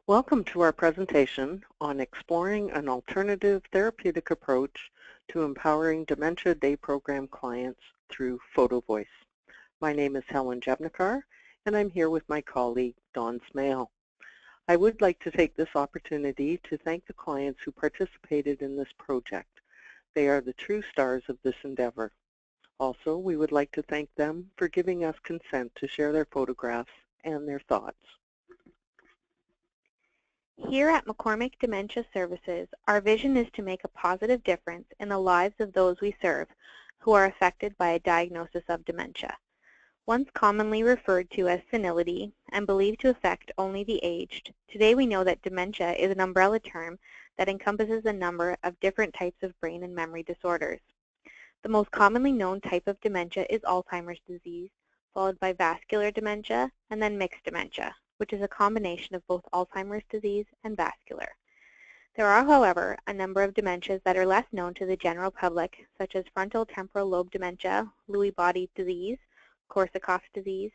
Welcome to our presentation on exploring an alternative therapeutic approach to empowering Dementia Day Program clients through photo voice. My name is Helen Jevnikar, and I'm here with my colleague, Dawn Smale. I would like to take this opportunity to thank the clients who participated in this project. They are the true stars of this endeavor. Also, we would like to thank them for giving us consent to share their photographs and their thoughts. Here at McCormick Dementia Services, our vision is to make a positive difference in the lives of those we serve who are affected by a diagnosis of dementia. Once commonly referred to as senility and believed to affect only the aged, today we know that dementia is an umbrella term that encompasses a number of different types of brain and memory disorders. The most commonly known type of dementia is Alzheimer's disease, followed by vascular dementia, and then mixed dementia, which is a combination of both Alzheimer's disease and vascular. There are, however, a number of dementias that are less known to the general public, such as frontal temporal lobe dementia, Lewy body disease, Korsakoff's disease,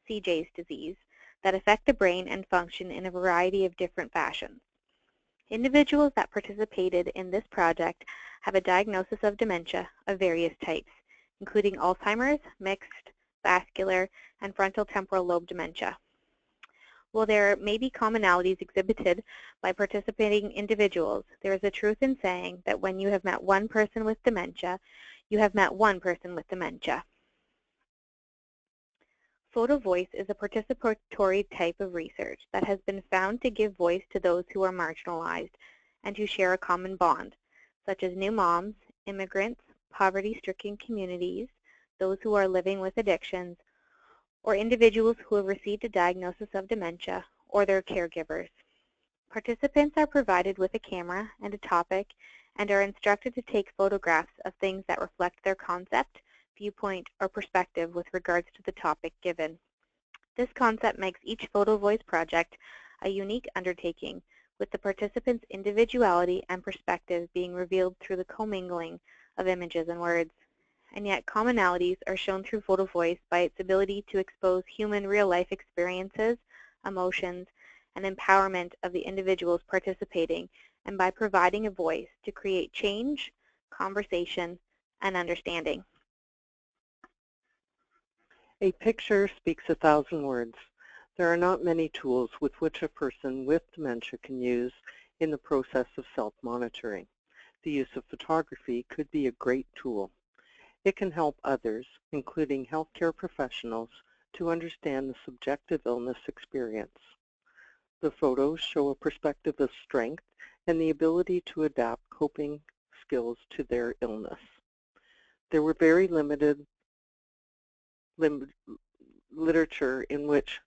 CJ's disease, that affect the brain and function in a variety of different fashions. Individuals that participated in this project have a diagnosis of dementia of various types, including Alzheimer's, mixed, vascular, and frontal temporal lobe dementia. While there may be commonalities exhibited by participating individuals, there is a truth in saying that when you have met one person with dementia, you have met one person with dementia. Photo voice is a participatory type of research that has been found to give voice to those who are marginalized and who share a common bond, such as new moms, immigrants, poverty-stricken communities, those who are living with addictions, or individuals who have received a diagnosis of dementia or their caregivers. Participants are provided with a camera and a topic and are instructed to take photographs of things that reflect their concept, viewpoint, or perspective with regards to the topic given. This concept makes each photo voice project a unique undertaking, with the participants' individuality and perspective being revealed through the commingling of images and words. And yet commonalities are shown through photo voice by its ability to expose human real-life experiences, emotions, and empowerment of the individuals participating, and by providing a voice to create change, conversation, and understanding. A picture speaks 1,000 words. There are not many tools with which a person with dementia can use in the process of self-monitoring. The use of photography could be a great tool. It can help others, including healthcare professionals, to understand the subjective illness experience. The photos show a perspective of strength and the ability to adapt coping skills to their illness. There were very limited literature in which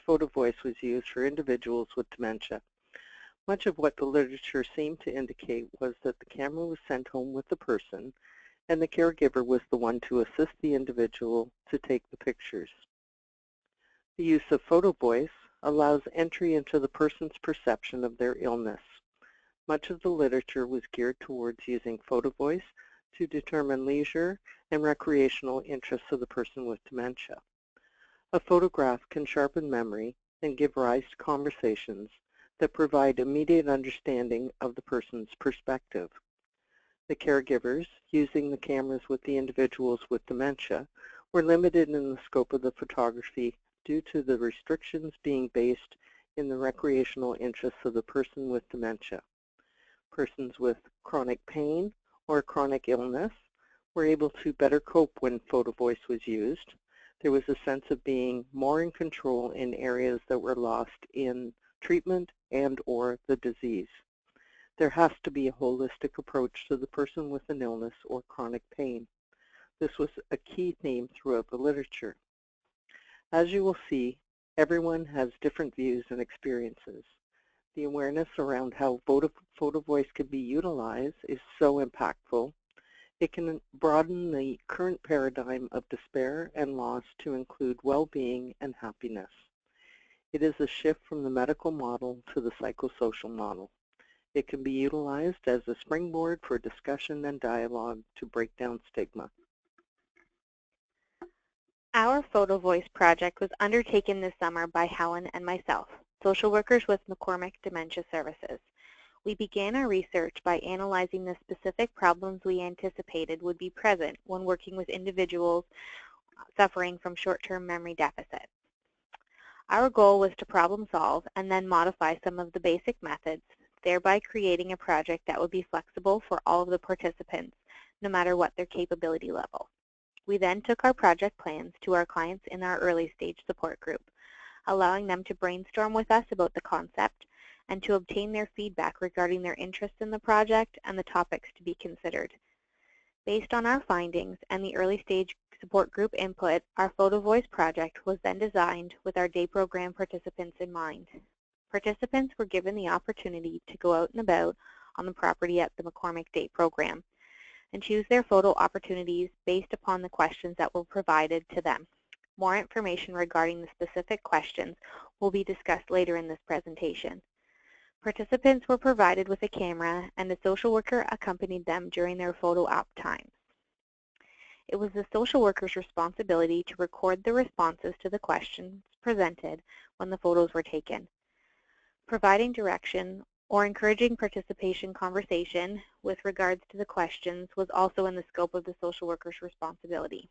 photo voice was used for individuals with dementia. Much of what the literature seemed to indicate was that the camera was sent home with the person and the caregiver was the one to assist the individual to take the pictures. The use of photo voice allows entry into the person's perception of their illness. Much of the literature was geared towards using photo voice to determine leisure and recreational interests of the person with dementia. A photograph can sharpen memory and give rise to conversations that provide immediate understanding of the person's perspective. The caregivers, using the cameras with the individuals with dementia, were limited in the scope of the photography due to the restrictions being based in the recreational interests of the person with dementia. Persons with chronic pain or chronic illness were able to better cope when photo voice was used. There was a sense of being more in control in areas that were lost in treatment and/or the disease. There has to be a holistic approach to the person with an illness or chronic pain. This was a key theme throughout the literature. As you will see, everyone has different views and experiences. The awareness around how photo voice can be utilized is so impactful. It can broaden the current paradigm of despair and loss to include well-being and happiness. It is a shift from the medical model to the psychosocial model. It can be utilized as a springboard for discussion and dialogue to break down stigma. Our photo voice project was undertaken this summer by Helen and myself. social workers with McCormick Dementia Services. We began our research by analyzing the specific problems we anticipated would be present when working with individuals suffering from short-term memory deficit. Our goal was to problem solve and then modify some of the basic methods, thereby creating a project that would be flexible for all of the participants, no matter what their capability level. We then took our project plans to our clients in our early stage support group, allowing them to brainstorm with us about the concept and to obtain their feedback regarding their interest in the project and the topics to be considered. Based on our findings and the early stage support group input, our Photo Voice project was then designed with our day program participants in mind. Participants were given the opportunity to go out and about on the property at the McCormick Day program and choose their photo opportunities based upon the questions that were provided to them. More information regarding the specific questions will be discussed later in this presentation. Participants were provided with a camera and a social worker accompanied them during their photo op times. It was the social worker's responsibility to record the responses to the questions presented when the photos were taken. Providing direction or encouraging participation conversation with regards to the questions was also in the scope of the social worker's responsibility.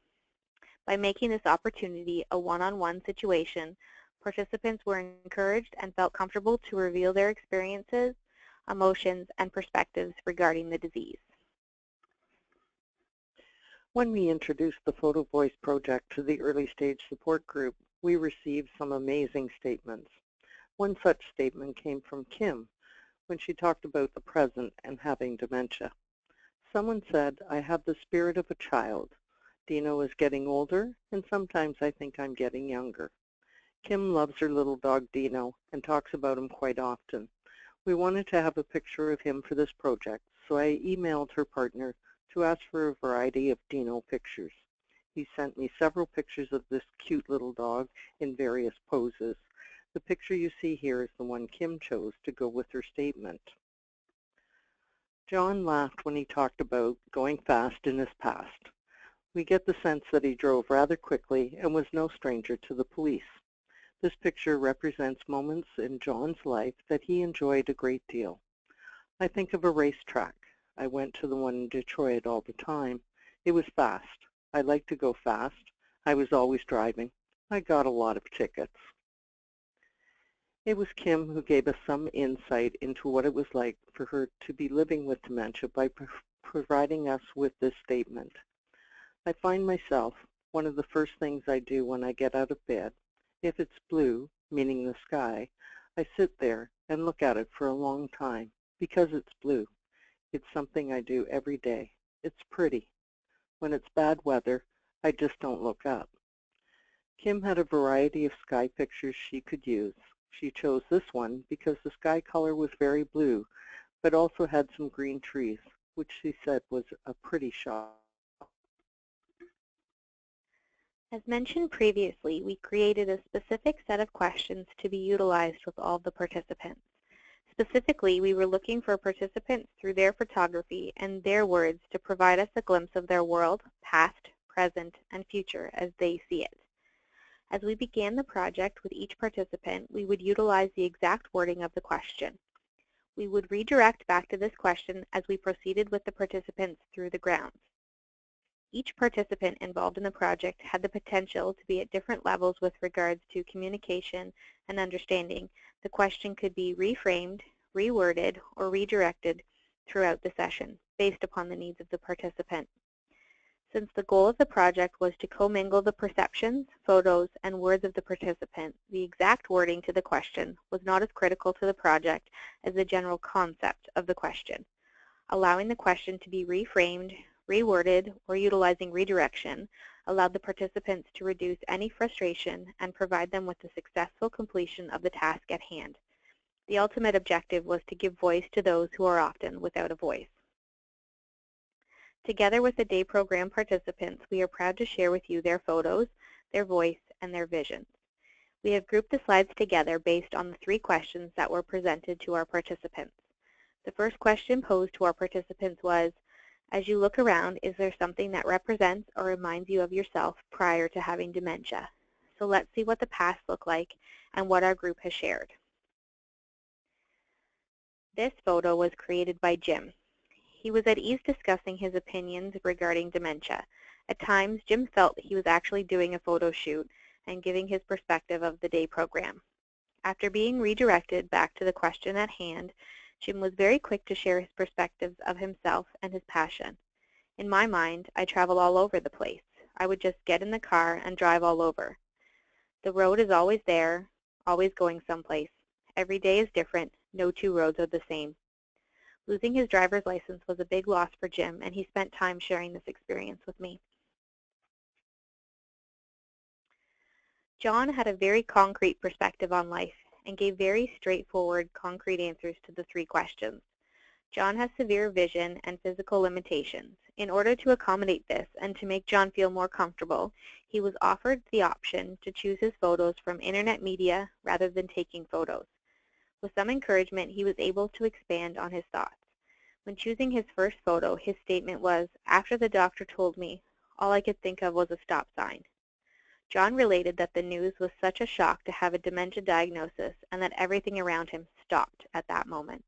By making this opportunity a one-on-one situation, participants were encouraged and felt comfortable to reveal their experiences, emotions, and perspectives regarding the disease. When we introduced the Photo Voice project to the early stage support group, we received some amazing statements. One such statement came from Kim when she talked about the present and having dementia. Someone said, "I have the spirit of a child. Dino is getting older, and sometimes I think I'm getting younger." Kim loves her little dog Dino and talks about him quite often. We wanted to have a picture of him for this project, so I emailed her partner to ask for a variety of Dino pictures. He sent me several pictures of this cute little dog in various poses. The picture you see here is the one Kim chose to go with her statement. John laughed when he talked about going fast in his past. We get the sense that he drove rather quickly and was no stranger to the police. This picture represents moments in John's life that he enjoyed a great deal. I think of a racetrack. I went to the one in Detroit all the time. It was fast. I like to go fast. I was always driving. I got a lot of tickets. It was Kim who gave us some insight into what it was like for her to be living with dementia by providing us with this statement. I find myself, one of the first things I do when I get out of bed, if it's blue, meaning the sky, I sit there and look at it for a long time because it's blue. It's something I do every day. It's pretty. When it's bad weather, I just don't look up. Kim had a variety of sky pictures she could use. She chose this one because the sky color was very blue, but also had some green trees, which she said was a pretty shot. As mentioned previously, we created a specific set of questions to be utilized with all the participants. Specifically, we were looking for participants through their photography and their words to provide us a glimpse of their world, past, present, and future as they see it. As we began the project with each participant, we would utilize the exact wording of the question. We would redirect back to this question as we proceeded with the participants through the grounds. Each participant involved in the project had the potential to be at different levels with regards to communication and understanding. The question could be reframed, reworded, or redirected throughout the session based upon the needs of the participant. Since the goal of the project was to commingle the perceptions, photos, and words of the participant, the exact wording to the question was not as critical to the project as the general concept of the question. Allowing the question to be reframed, reworded, or utilizing redirection allowed the participants to reduce any frustration and provide them with the successful completion of the task at hand. The ultimate objective was to give voice to those who are often without a voice. Together with the day program participants, we are proud to share with you their photos, their voice, and their visions. We have grouped the slides together based on the 3 questions that were presented to our participants. The first question posed to our participants was, as you look around, is there something that represents or reminds you of yourself prior to having dementia? So let's see what the past looked like and what our group has shared. This photo was created by Jim. He was at ease discussing his opinions regarding dementia. At times, Jim felt he was actually doing a photo shoot and giving his perspective of the day program. After being redirected back to the question at hand, Jim was very quick to share his perspectives of himself and his passion. In my mind, I travel all over the place. I would just get in the car and drive all over. The road is always there, always going someplace. Every day is different. No two roads are the same. Losing his driver's license was a big loss for Jim, and he spent time sharing this experience with me. John had a very concrete perspective on life and gave very straightforward, concrete answers to the 3 questions. John has severe vision and physical limitations. In order to accommodate this and to make John feel more comfortable, he was offered the option to choose his photos from internet media rather than taking photos. With some encouragement, he was able to expand on his thoughts. When choosing his first photo, his statement was, "After the doctor told me, all I could think of was a stop sign." John related that the news was such a shock to have a dementia diagnosis and that everything around him stopped at that moment.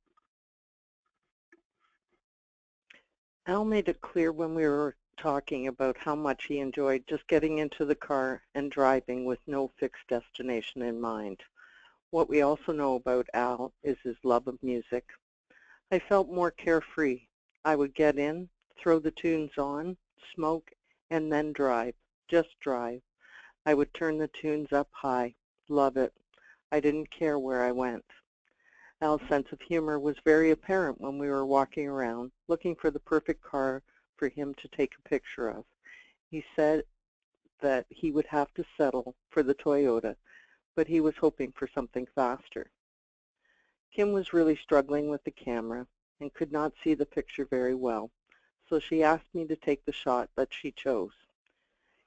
Al made it clear when we were talking about how much he enjoyed just getting into the car and driving with no fixed destination in mind. What we also know about Al is his love of music. I felt more carefree. I would get in, throw the tunes on, smoke, and then drive. Just drive. I would turn the tunes up high. Love it. I didn't care where I went. Al's sense of humor was very apparent when we were walking around, looking for the perfect car for him to take a picture of. He said that he would have to settle for the Toyota, but he was hoping for something faster. Kim was really struggling with the camera and could not see the picture very well, so she asked me to take the shot that she chose.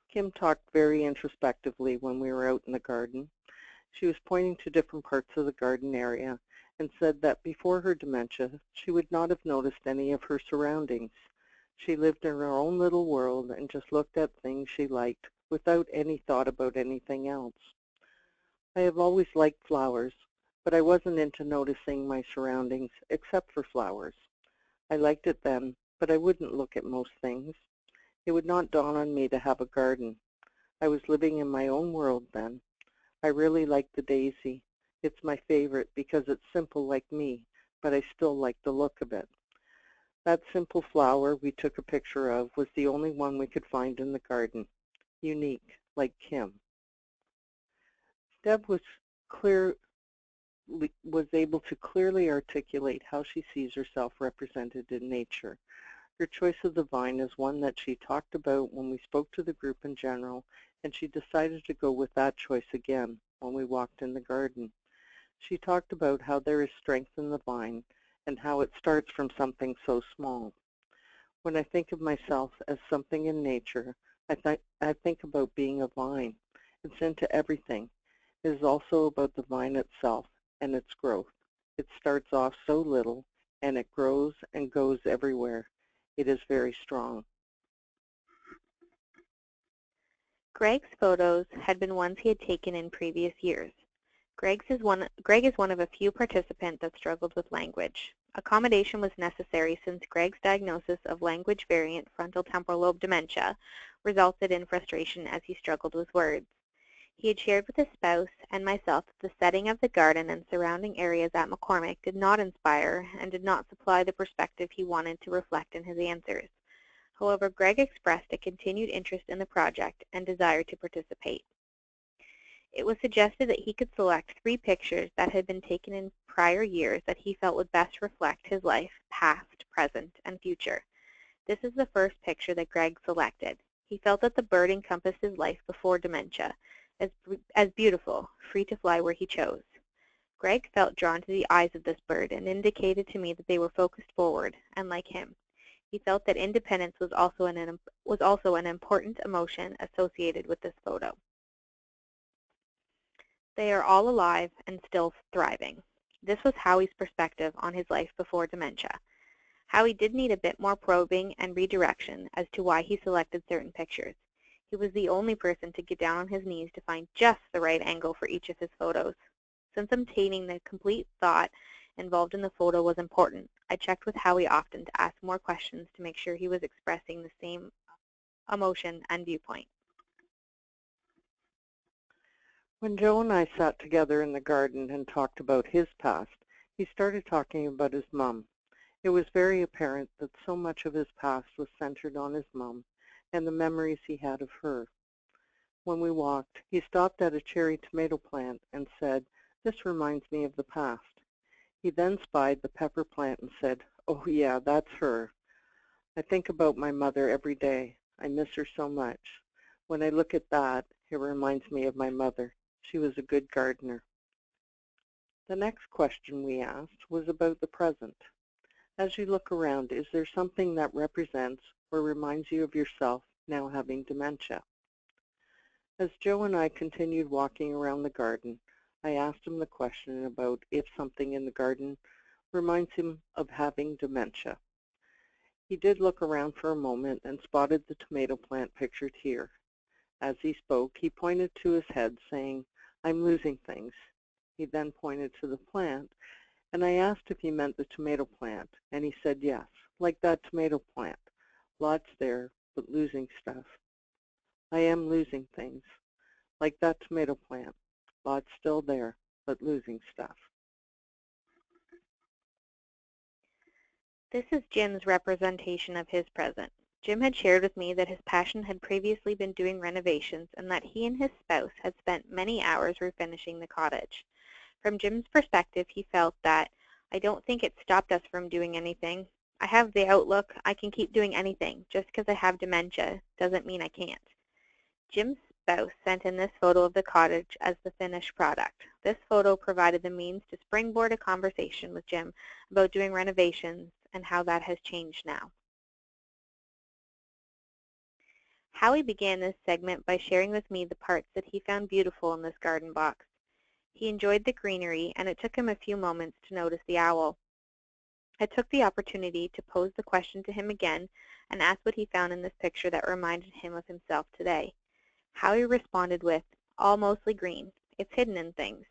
Kim talked very introspectively when we were out in the garden. She was pointing to different parts of the garden area and said that before her dementia, she would not have noticed any of her surroundings. She lived in her own little world and just looked at things she liked without any thought about anything else. I have always liked flowers, but I wasn't into noticing my surroundings except for flowers. I liked it then, but I wouldn't look at most things. It would not dawn on me to have a garden. I was living in my own world then. I really like the daisy. It's my favorite because it's simple like me, but I still like the look of it. That simple flower we took a picture of was the only one we could find in the garden. Unique, like Kim. Deb was able to clearly articulate how she sees herself represented in nature. Her choice of the vine is one that she talked about when we spoke to the group in general, and she decided to go with that choice again when we walked in the garden. She talked about how there is strength in the vine and how it starts from something so small. When I think of myself as something in nature, I think about being a vine. It's into everything. It is also about the vine itself and its growth. It starts off so little, and it grows and goes everywhere. It is very strong. Greg's photos had been ones he had taken in previous years. Greg is one of a few participants that struggled with language. Accommodation was necessary since Greg's diagnosis of language variant frontal temporal lobe dementia resulted in frustration as he struggled with words. He had shared with his spouse and myself that the setting of the garden and surrounding areas at McCormick did not inspire and did not supply the perspective he wanted to reflect in his answers. However, Greg expressed a continued interest in the project and desire to participate. It was suggested that he could select 3 pictures that had been taken in prior years that he felt would best reflect his life, past, present, and future. This is the first picture that Greg selected. He felt that the bird encompassed his life before dementia, as beautiful, free to fly where he chose. Greg felt drawn to the eyes of this bird and indicated to me that they were focused forward, and like him. He felt that independence was also an important emotion associated with this photo. They are all alive and still thriving. This was Howie's perspective on his life before dementia. Howie did need a bit more probing and redirection as to why he selected certain pictures. He was the only person to get down on his knees to find just the right angle for each of his photos. Since obtaining the complete thought involved in the photo was important. I checked with Howie often to ask more questions to make sure he was expressing the same emotion and viewpoint. When Joe and I sat together in the garden and talked about his past, he started talking about his mom. It was very apparent that so much of his past was centered on his mom and the memories he had of her. When we walked, he stopped at a cherry tomato plant and said, "This reminds me of the past." He then spied the pepper plant and said, "Oh yeah, that's her. I think about my mother every day. I miss her so much. When I look at that, it reminds me of my mother. She was a good gardener." The next question we asked was about the present. As you look around, is there something that represents or reminds you of yourself now having dementia? As Joe and I continued walking around the garden, I asked him the question about if something in the garden reminds him of having dementia. He did look around for a moment and spotted the tomato plant pictured here. As he spoke, he pointed to his head, saying, "I'm losing things." He then pointed to the plant, and I asked if he meant the tomato plant, and he said yes, like that tomato plant. Lots there, but losing stuff. I am losing things, like that tomato plant. Lots still there, but losing stuff. This is Jim's representation of his present. Jim had shared with me that his passion had previously been doing renovations and that he and his spouse had spent many hours refinishing the cottage. From Jim's perspective, he felt that, "I don't think it stopped us from doing anything. I have the outlook I can keep doing anything. Just because I have dementia doesn't mean I can't." Jim's spouse sent in this photo of the cottage as the finished product. This photo provided the means to springboard a conversation with Jim about doing renovations and how that has changed now. Howie began this segment by sharing with me the parts that he found beautiful in this garden box. He enjoyed the greenery, and it took him a few moments to notice the owl. I took the opportunity to pose the question to him again and ask what he found in this picture that reminded him of himself today. Howie responded with, "All mostly green. It's hidden in things,"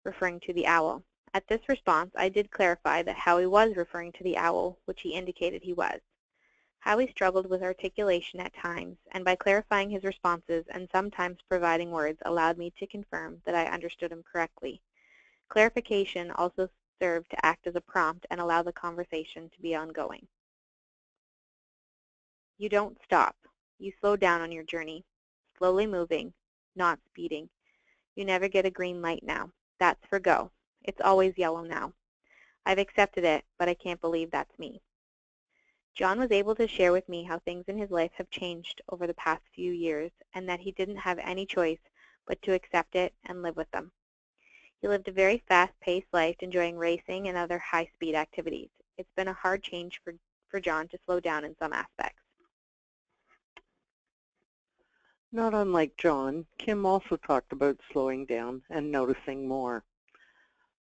referring to the owl. At this response, I did clarify that Howie was referring to the owl, which he indicated he was. Howie struggled with articulation at times, and by clarifying his responses and sometimes providing words allowed me to confirm that I understood him correctly. Clarification also served to act as a prompt and allow the conversation to be ongoing. You don't stop. You slow down on your journey, slowly moving, not speeding. You never get a green light now. That's for go. It's always yellow now. I've accepted it, but I can't believe that's me. John was able to share with me how things in his life have changed over the past few years and that he didn't have any choice but to accept it and live with them. He lived a very fast-paced life, enjoying racing and other high-speed activities. It's been a hard change for John to slow down in some aspects. Not unlike John, Kim also talked about slowing down and noticing more.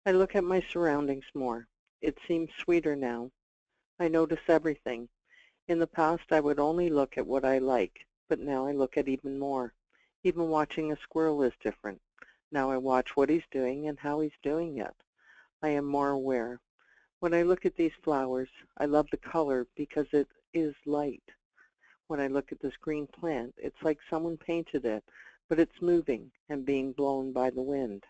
I look at my surroundings more. It seems sweeter now. I notice everything. In the past, I would only look at what I like, but now I look at even more. Even watching a squirrel is different. Now I watch what he's doing and how he's doing it. I am more aware. When I look at these flowers, I love the color because it is light. When I look at this green plant, it's like someone painted it, but it's moving and being blown by the wind.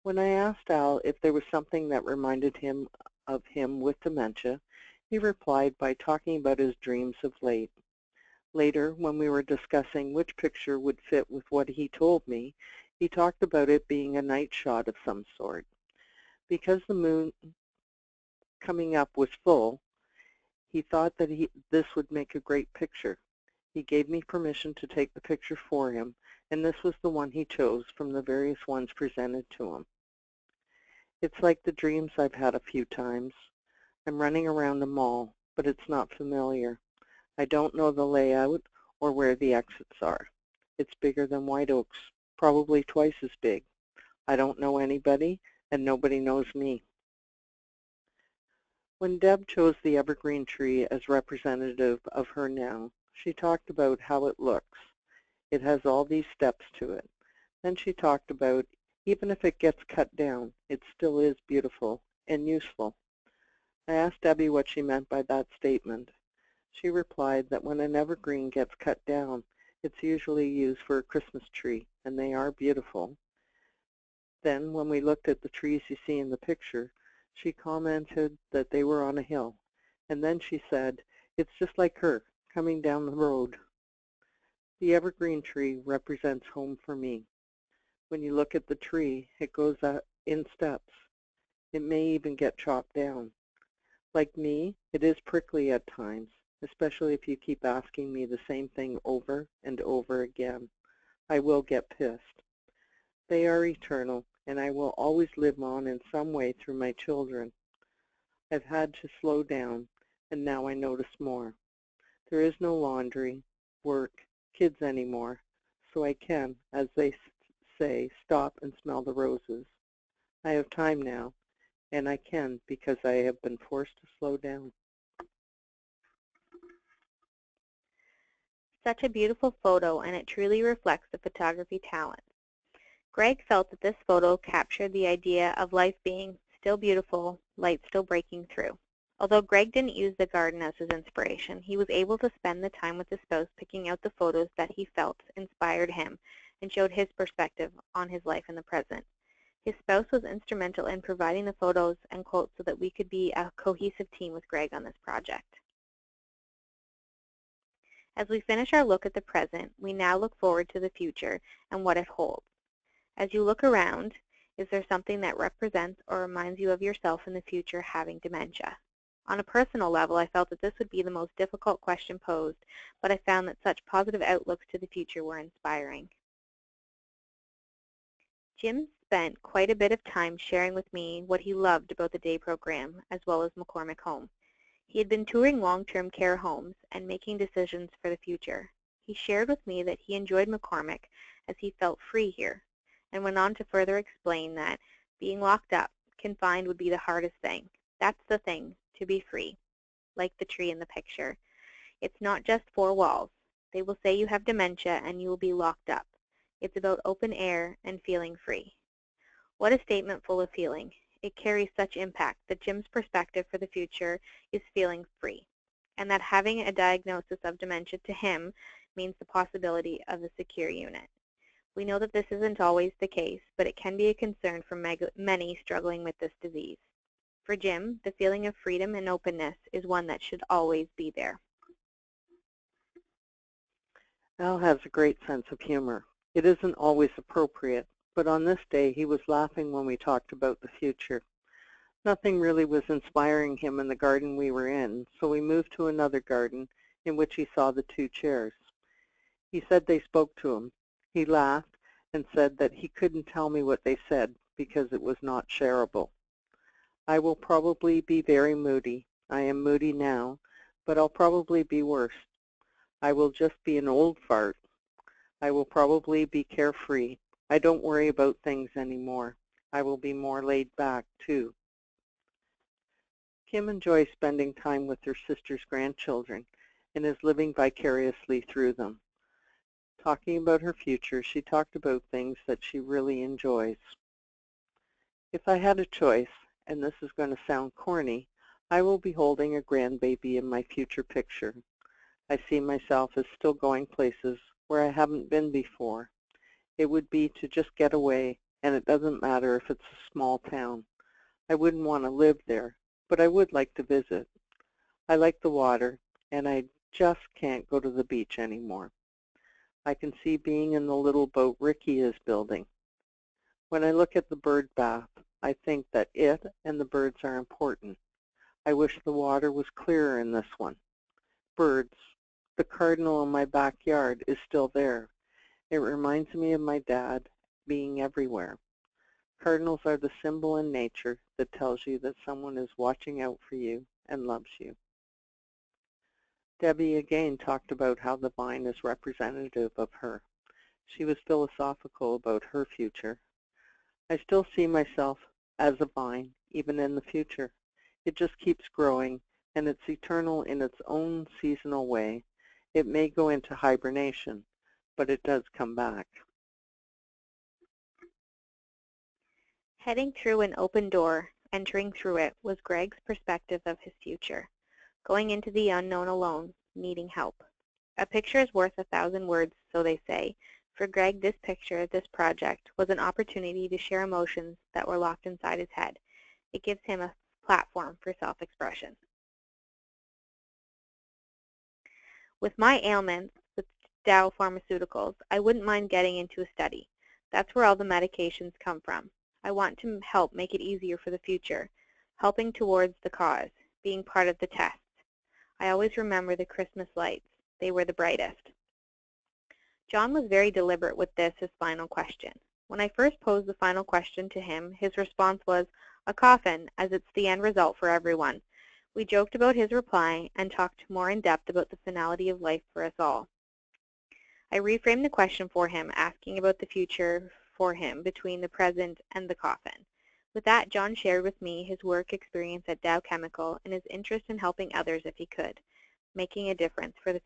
When I asked Al if there was something that reminded him of him with dementia, he replied by talking about his dreams of late. Later, when we were discussing which picture would fit with what he told me, he talked about it being a night shot of some sort. Because the moon coming up was full, he thought that this would make a great picture. He gave me permission to take the picture for him, and this was the one he chose from the various ones presented to him. It's like the dreams I've had a few times. I'm running around a mall, but it's not familiar. I don't know the layout or where the exits are. It's bigger than White Oaks, probably twice as big. I don't know anybody, and nobody knows me. When Deb chose the evergreen tree as representative of her now, she talked about how it looks. It has all these steps to it. Then she talked about Even if it gets cut down, it still is beautiful and useful. I asked Debbie what she meant by that statement. She replied that when an evergreen gets cut down, it's usually used for a Christmas tree, and they are beautiful. Then, when we looked at the trees you see in the picture, she commented that they were on a hill. And then she said, "It's just like her, coming down the road." The evergreen tree represents home for me. When you look at the tree, it goes up in steps. It may even get chopped down. Like me, it is prickly at times, especially if you keep asking me the same thing over and over again. I will get pissed. They are eternal, and I will always live on in some way through my children. I've had to slow down, and now I notice more. There is no laundry, work, kids anymore, so I can, as they say, stop and smell the roses. I have time now, and I can because I have been forced to slow down. Such a beautiful photo, and it truly reflects the photography talent. Greg felt that this photo captured the idea of life being still beautiful, light still breaking through. Although Greg didn't use the garden as his inspiration, he was able to spend the time with his spouse picking out the photos that he felt inspired him and showed his perspective on his life in the present. His spouse was instrumental in providing the photos and quotes so that we could be a cohesive team with Greg on this project. As we finish our look at the present, we now look forward to the future and what it holds. As you look around, is there something that represents or reminds you of yourself in the future having dementia? On a personal level, I felt that this would be the most difficult question posed, but I found that such positive outlooks to the future were inspiring. Jim spent quite a bit of time sharing with me what he loved about the day program, as well as McCormick Home. He had been touring long-term care homes and making decisions for the future. He shared with me that he enjoyed McCormick as he felt free here, and went on to further explain that being locked up, confined would be the hardest thing. That's the thing, to be free, like the tree in the picture. It's not just four walls. They will say you have dementia and you will be locked up. It's about open air and feeling free. What a statement full of feeling. It carries such impact that Jim's perspective for the future is feeling free, and that having a diagnosis of dementia to him means the possibility of a secure unit. We know that this isn't always the case, but it can be a concern for many struggling with this disease. For Jim, the feeling of freedom and openness is one that should always be there. Al has a great sense of humor. It isn't always appropriate, but on this day he was laughing when we talked about the future. Nothing really was inspiring him in the garden we were in, so we moved to another garden in which he saw the two chairs. He said they spoke to him. He laughed and said that he couldn't tell me what they said because it was not shareable. I will probably be very moody. I am moody now, but I'll probably be worse. I will just be an old fart. I will probably be carefree. I don't worry about things anymore. I will be more laid back, too. Kim enjoys spending time with her sister's grandchildren and is living vicariously through them. Talking about her future, she talked about things that she really enjoys. If I had a choice, and this is going to sound corny, I will be holding a grandbaby in my future picture. I see myself as still going places where I haven't been before. It would be to just get away, and it doesn't matter if it's a small town. I wouldn't want to live there, but I would like to visit. I like the water, and I just can't go to the beach anymore. I can see being in the little boat Ricky is building. When I look at the bird bath, I think that it and the birds are important. I wish the water was clearer in this one. Birds. The cardinal in my backyard is still there. It reminds me of my dad being everywhere. Cardinals are the symbol in nature that tells you that someone is watching out for you and loves you. Debbie again talked about how the vine is representative of her. She was philosophical about her future. I still see myself as a vine, even in the future. It just keeps growing, and it's eternal in its own seasonal way. It may go into hibernation, but it does come back. Heading through an open door, entering through it, was Greg's perspective of his future. Going into the unknown alone, needing help. A picture is worth 1,000 words, so they say. For Greg, this picture, this project, was an opportunity to share emotions that were locked inside his head. It gives him a platform for self-expression. With my ailments, with Dow Pharmaceuticals, I wouldn't mind getting into a study. That's where all the medications come from. I want to help make it easier for the future, helping towards the cause, being part of the test. I always remember the Christmas lights. They were the brightest. John was very deliberate with this, his final question. When I first posed the final question to him, his response was, "A coffin, as it's the end result for everyone." We joked about his reply and talked more in depth about the finality of life for us all. I reframed the question for him, asking about the future for him between the present and the coffin. With that, John shared with me his work experience at Dow Chemical and his interest in helping others if he could, making a difference for the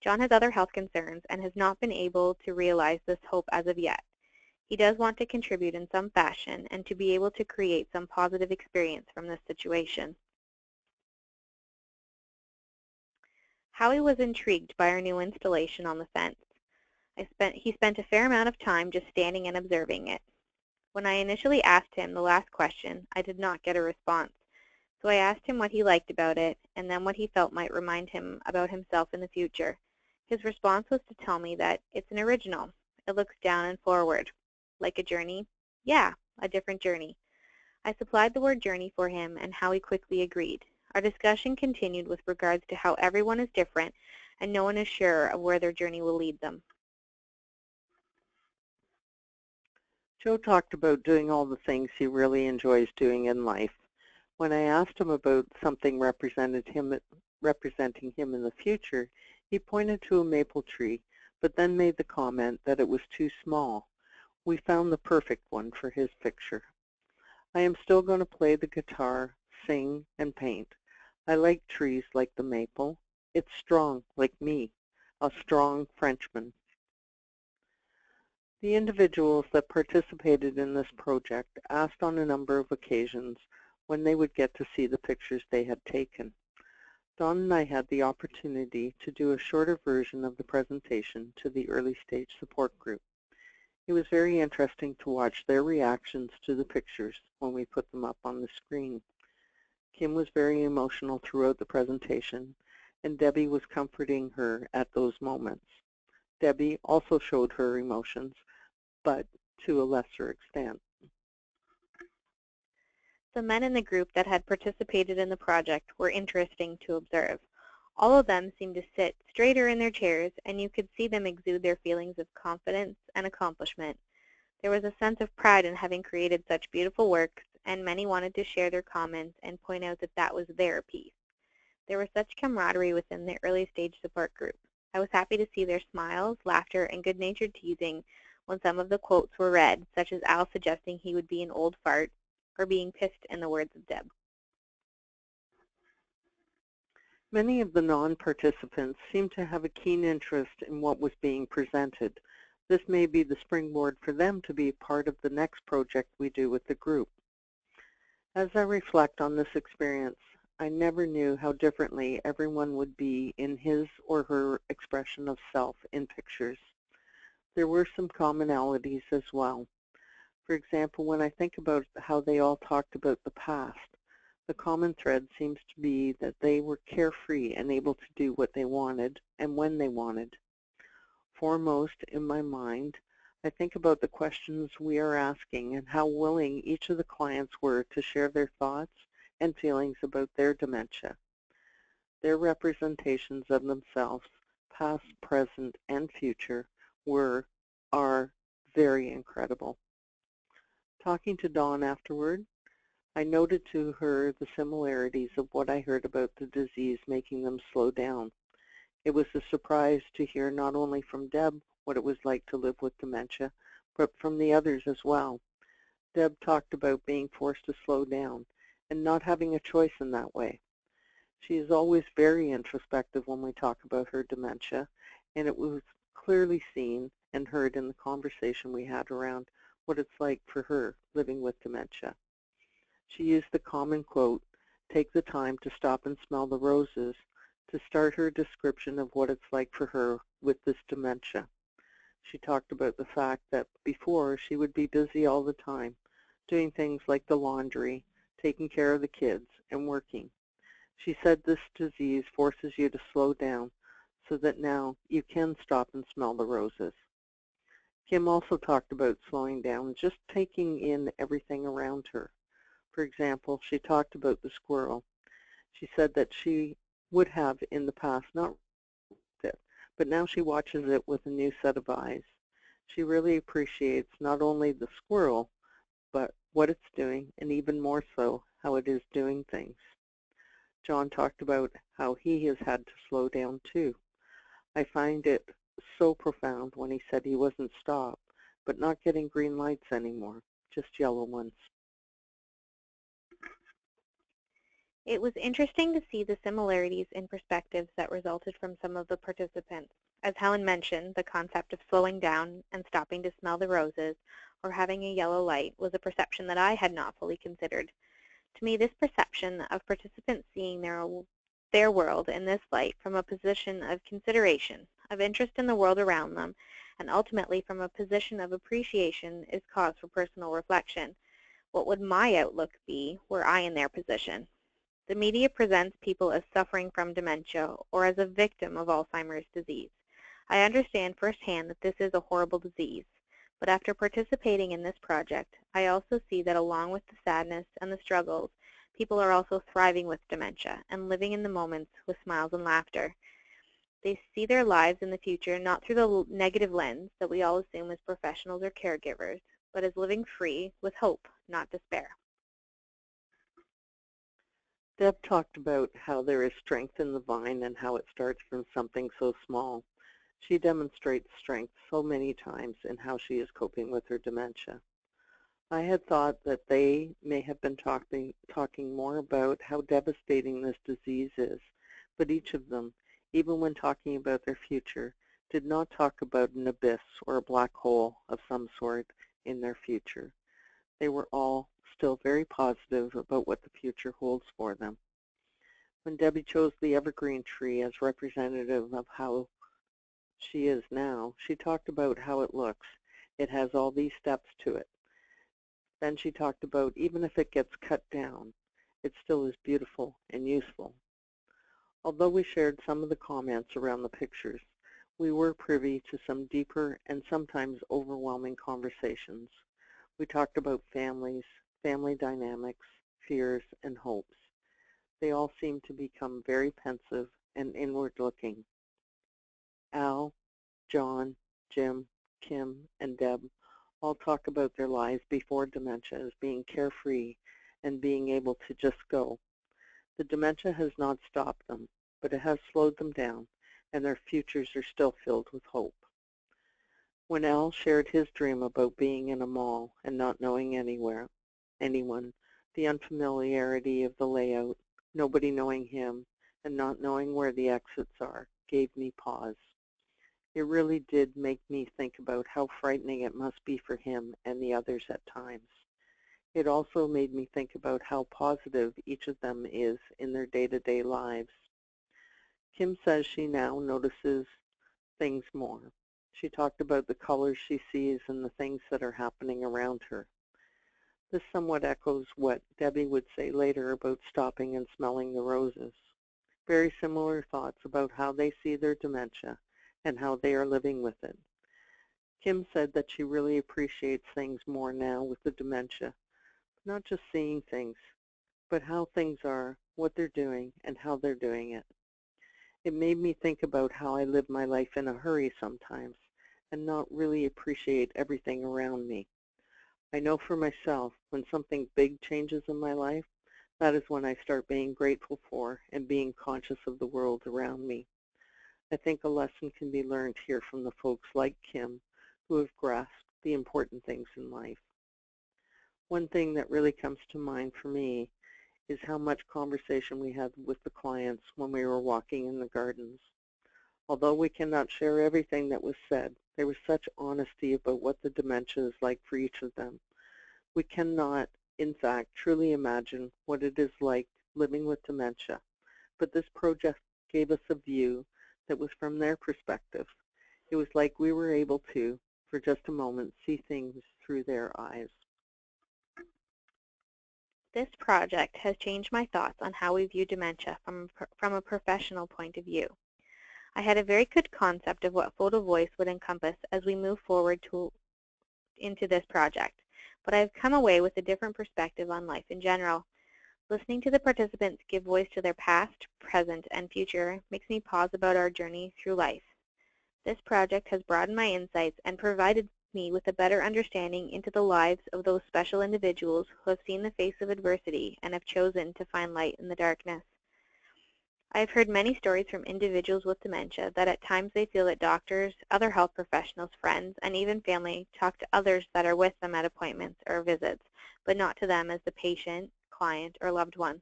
John has other health concerns and has not been able to realize this hope as of yet. He does want to contribute in some fashion and to be able to create some positive experience from this situation. Howie was intrigued by our new installation on the fence. He spent a fair amount of time just standing and observing it. When I initially asked him the last question, I did not get a response. So I asked him what he liked about it, and then what he felt might remind him about himself in the future. His response was to tell me that it's an original. It looks down and forward. Like a journey? Yeah, a different journey. I supplied the word journey for him, and Howie quickly agreed. Our discussion continued with regards to how everyone is different, and no one is sure of where their journey will lead them. Joe talked about doing all the things he really enjoys doing in life. When I asked him about something representing him in the future, he pointed to a maple tree, but then made the comment that it was too small. We found the perfect one for his picture. I am still going to play the guitar, sing, and paint. I like trees like the maple. It's strong, like me, a strong Frenchman. The individuals that participated in this project asked on a number of occasions when they would get to see the pictures they had taken. Dawn and I had the opportunity to do a shorter version of the presentation to the early stage support group. It was very interesting to watch their reactions to the pictures when we put them up on the screen. Kim was very emotional throughout the presentation, and Debbie was comforting her at those moments. Debbie also showed her emotions, but to a lesser extent. The men in the group that had participated in the project were interesting to observe. All of them seemed to sit straighter in their chairs, and you could see them exude their feelings of confidence and accomplishment. There was a sense of pride in having created such beautiful works, and many wanted to share their comments and point out that that was their piece. There was such camaraderie within the early stage support group. I was happy to see their smiles, laughter, and good-natured teasing when some of the quotes were read, such as Al suggesting he would be an old fart, or being pissed in the words of Deb. Many of the non-participants seemed to have a keen interest in what was being presented. This may be the springboard for them to be part of the next project we do with the group. As I reflect on this experience, I never knew how differently everyone would be in his or her expression of self in pictures. There were some commonalities as well. For example, when I think about how they all talked about the past, the common thread seems to be that they were carefree and able to do what they wanted and when they wanted. Foremost in my mind, I think about the questions we are asking and how willing each of the clients were to share their thoughts and feelings about their dementia. Their representations of themselves, past, present, and future, are very incredible. Talking to Dawn afterward, I noted to her the similarities of what I heard about the disease making them slow down. It was a surprise to hear not only from Deb what it was like to live with dementia, but from the others as well. Deb talked about being forced to slow down and not having a choice in that way. She is always very introspective when we talk about her dementia, and it was clearly seen and heard in the conversation we had around what it's like for her living with dementia. She used the common quote, "Take the time to stop and smell the roses," to start her description of what it's like for her with this dementia. She talked about the fact that before she would be busy all the time, doing things like the laundry, taking care of the kids, and working. She said this disease forces you to slow down so that now you can stop and smell the roses. Kim also talked about slowing down, just taking in everything around her. For example, she talked about the squirrel. She said that she would have in the past not it, but now she watches it with a new set of eyes. She really appreciates not only the squirrel, but what it's doing, and even more so, how it is doing things. John talked about how he has had to slow down too. I find it so profound when he said he wasn't stopped, but not getting green lights anymore, just yellow ones. It was interesting to see the similarities in perspectives that resulted from some of the participants. As Helen mentioned, the concept of slowing down and stopping to smell the roses or having a yellow light was a perception that I had not fully considered. To me, this perception of participants seeing their world in this light from a position of consideration, of interest in the world around them, and ultimately from a position of appreciation is cause for personal reflection. What would my outlook be were I in their position? The media presents people as suffering from dementia or as a victim of Alzheimer's disease. I understand firsthand that this is a horrible disease, but after participating in this project, I also see that along with the sadness and the struggles, people are also thriving with dementia and living in the moments with smiles and laughter. They see their lives in the future not through the negative lens that we all assume as professionals or caregivers, but as living free with hope, not despair. Deb talked about how there is strength in the vine and how it starts from something so small. She demonstrates strength so many times in how she is coping with her dementia. I had thought that they may have been talking more about how devastating this disease is, but each of them, even when talking about their future, did not talk about an abyss or a black hole of some sort in their future. They were all still very positive about what the future holds for them. When Debbie chose the evergreen tree as representative of how she is now, she talked about how it looks. It has all these steps to it. Then she talked about even if it gets cut down, it still is beautiful and useful. Although we shared some of the comments around the pictures, we were privy to some deeper and sometimes overwhelming conversations. We talked about families, family dynamics, fears, and hopes. They all seemed to become very pensive and inward-looking. Al, John, Jim, Kim, and Deb all talk about their lives before dementia as being carefree and being able to just go. The dementia has not stopped them, but it has slowed them down, and their futures are still filled with hope. When Al shared his dream about being in a mall and not knowing anyone, the unfamiliarity of the layout, nobody knowing him, and not knowing where the exits are, gave me pause. It really did make me think about how frightening it must be for him and the others at times. It also made me think about how positive each of them is in their day-to-day lives. Kim says she now notices things more. She talked about the colors she sees and the things that are happening around her. This somewhat echoes what Debbie would say later about stopping and smelling the roses. Very similar thoughts about how they see their dementia and how they are living with it. Kim said that she really appreciates things more now with the dementia, not just seeing things, but how things are, what they're doing, and how they're doing it. It made me think about how I live my life in a hurry sometimes and not really appreciate everything around me. I know for myself, when something big changes in my life, that is when I start being grateful for and being conscious of the world around me. I think a lesson can be learned here from the folks like Kim who have grasped the important things in life. One thing that really comes to mind for me is how much conversation we had with the clients when we were walking in the gardens. Although we cannot share everything that was said, there was such honesty about what the dementia is like for each of them. We cannot, in fact, truly imagine what it is like living with dementia, but this project gave us a view that was from their perspective. It was like we were able to, for just a moment, see things through their eyes. This project has changed my thoughts on how we view dementia from a professional point of view. I had a very good concept of what photo voice would encompass as we move forward into this project, but I have come away with a different perspective on life in general. Listening to the participants give voice to their past, present, and future makes me pause about our journey through life. This project has broadened my insights and provided me with a better understanding into the lives of those special individuals who have seen the face of adversity and have chosen to find light in the darkness. I have heard many stories from individuals with dementia that at times they feel that doctors, other health professionals, friends, and even family talk to others that are with them at appointments or visits, but not to them as the patient, client, or loved one.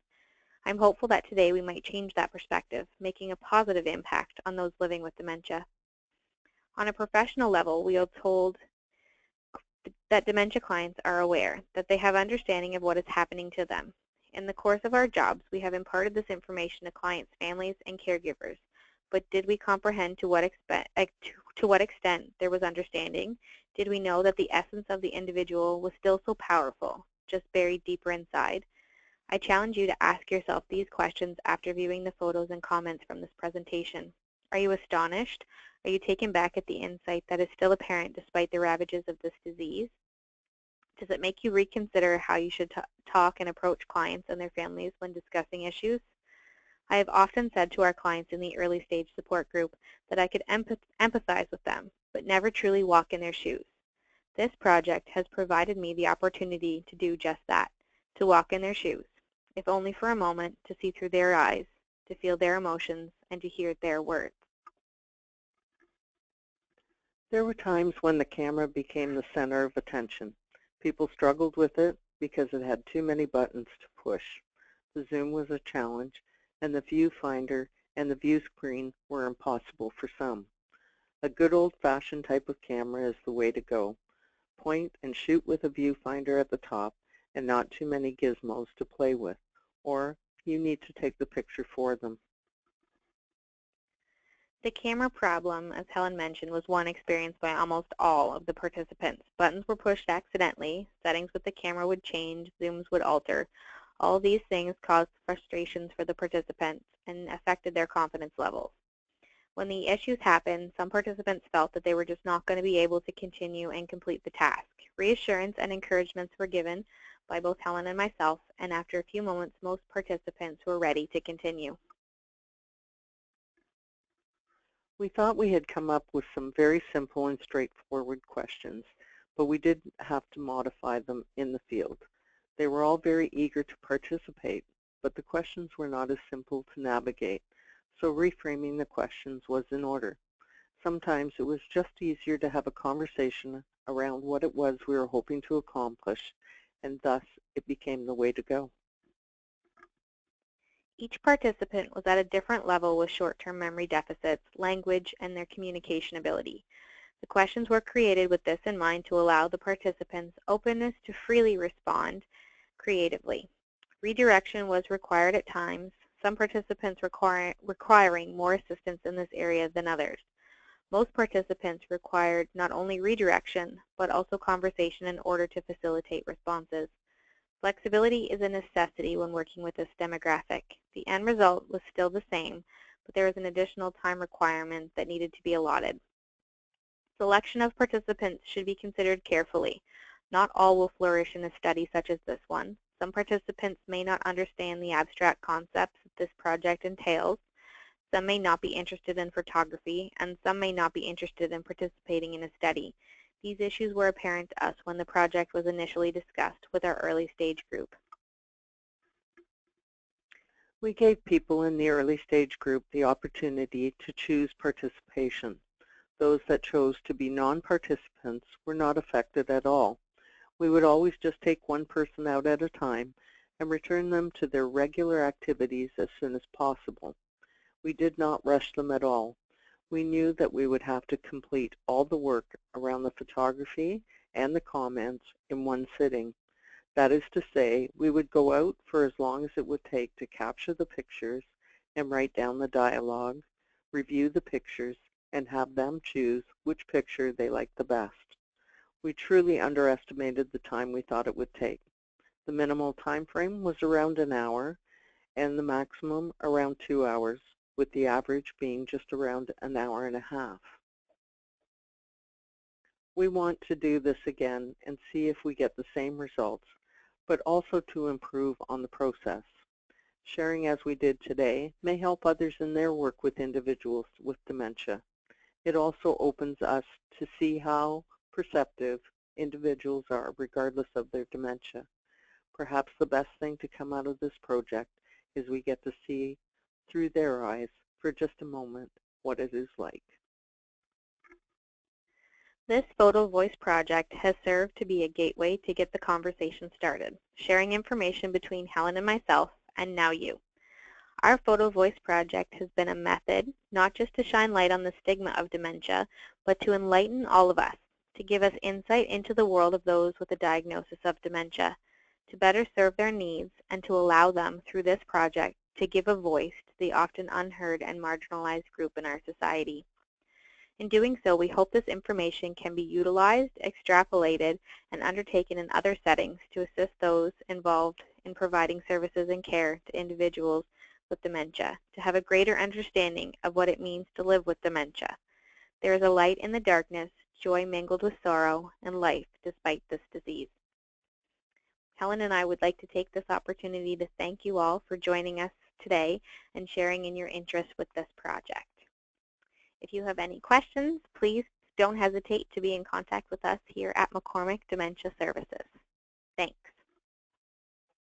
I'm hopeful that today we might change that perspective, making a positive impact on those living with dementia. On a professional level, we are told that dementia clients are aware, that they have understanding of what is happening to them. In the course of our jobs, we have imparted this information to clients' families and caregivers, but did we comprehend to what extent there was understanding? Did we know that the essence of the individual was still so powerful, just buried deeper inside? I challenge you to ask yourself these questions after viewing the photos and comments from this presentation. Are you astonished? Are you taken back at the insight that is still apparent despite the ravages of this disease? Does it make you reconsider how you should talk and approach clients and their families when discussing issues? I have often said to our clients in the early stage support group that I could empathize with them, but never truly walk in their shoes. This project has provided me the opportunity to do just that, to walk in their shoes, if only for a moment, to see through their eyes, to feel their emotions, and to hear their words. There were times when the camera became the center of attention. People struggled with it because it had too many buttons to push. The zoom was a challenge, and the viewfinder and the view screen were impossible for some. A good old-fashioned type of camera is the way to go. Point and shoot with a viewfinder at the top and not too many gizmos to play with, or you need to take the picture for them. The camera problem, as Helen mentioned, was one experienced by almost all of the participants. Buttons were pushed accidentally, settings with the camera would change, zooms would alter. All these things caused frustrations for the participants and affected their confidence levels. When the issues happened, some participants felt that they were just not going to be able to continue and complete the task. Reassurance and encouragements were given by both Helen and myself, and after a few moments, most participants were ready to continue. We thought we had come up with some very simple and straightforward questions, but we did have to modify them in the field. They were all very eager to participate, but the questions were not as simple to navigate, so reframing the questions was in order. Sometimes it was just easier to have a conversation around what it was we were hoping to accomplish, and thus it became the way to go. Each participant was at a different level with short-term memory deficits, language, and their communication ability. The questions were created with this in mind to allow the participants openness to freely respond creatively. Redirection was required at times, some participants requiring more assistance in this area than others. Most participants required not only redirection, but also conversation in order to facilitate responses. Flexibility is a necessity when working with this demographic. The end result was still the same, but there was an additional time requirement that needed to be allotted. Selection of participants should be considered carefully. Not all will flourish in a study such as this one. Some participants may not understand the abstract concepts that this project entails. Some may not be interested in photography, and some may not be interested in participating in a study. These issues were apparent to us when the project was initially discussed with our early stage group. We gave people in the early stage group the opportunity to choose participation. Those that chose to be non-participants were not affected at all. We would always just take one person out at a time and return them to their regular activities as soon as possible. We did not rush them at all. We knew that we would have to complete all the work around the photography and the comments in one sitting. That is to say, we would go out for as long as it would take to capture the pictures and write down the dialogue, review the pictures, and have them choose which picture they liked the best. We truly underestimated the time we thought it would take. The minimal time frame was around an hour, and the maximum around 2 hours, with the average being just around an hour and a half. We want to do this again and see if we get the same results, but also to improve on the process. Sharing as we did today may help others in their work with individuals with dementia. It also opens us to see how perceptive individuals are regardless of their dementia. Perhaps the best thing to come out of this project is we get to see through their eyes for just a moment what it is like. This photo voice project has served to be a gateway to get the conversation started, sharing information between Helen and myself, and now you. Our photo voice project has been a method, not just to shine light on the stigma of dementia, but to enlighten all of us, to give us insight into the world of those with a diagnosis of dementia, to better serve their needs, and to allow them, through this project, to give a voice to the often unheard and marginalized group in our society. In doing so, we hope this information can be utilized, extrapolated, and undertaken in other settings to assist those involved in providing services and care to individuals with dementia, to have a greater understanding of what it means to live with dementia. There is a light in the darkness, joy mingled with sorrow, and life despite this disease. Helen and I would like to take this opportunity to thank you all for joining us today and sharing in your interest with this project. If you have any questions, please don't hesitate to be in contact with us here at McCormick Dementia Services. Thanks.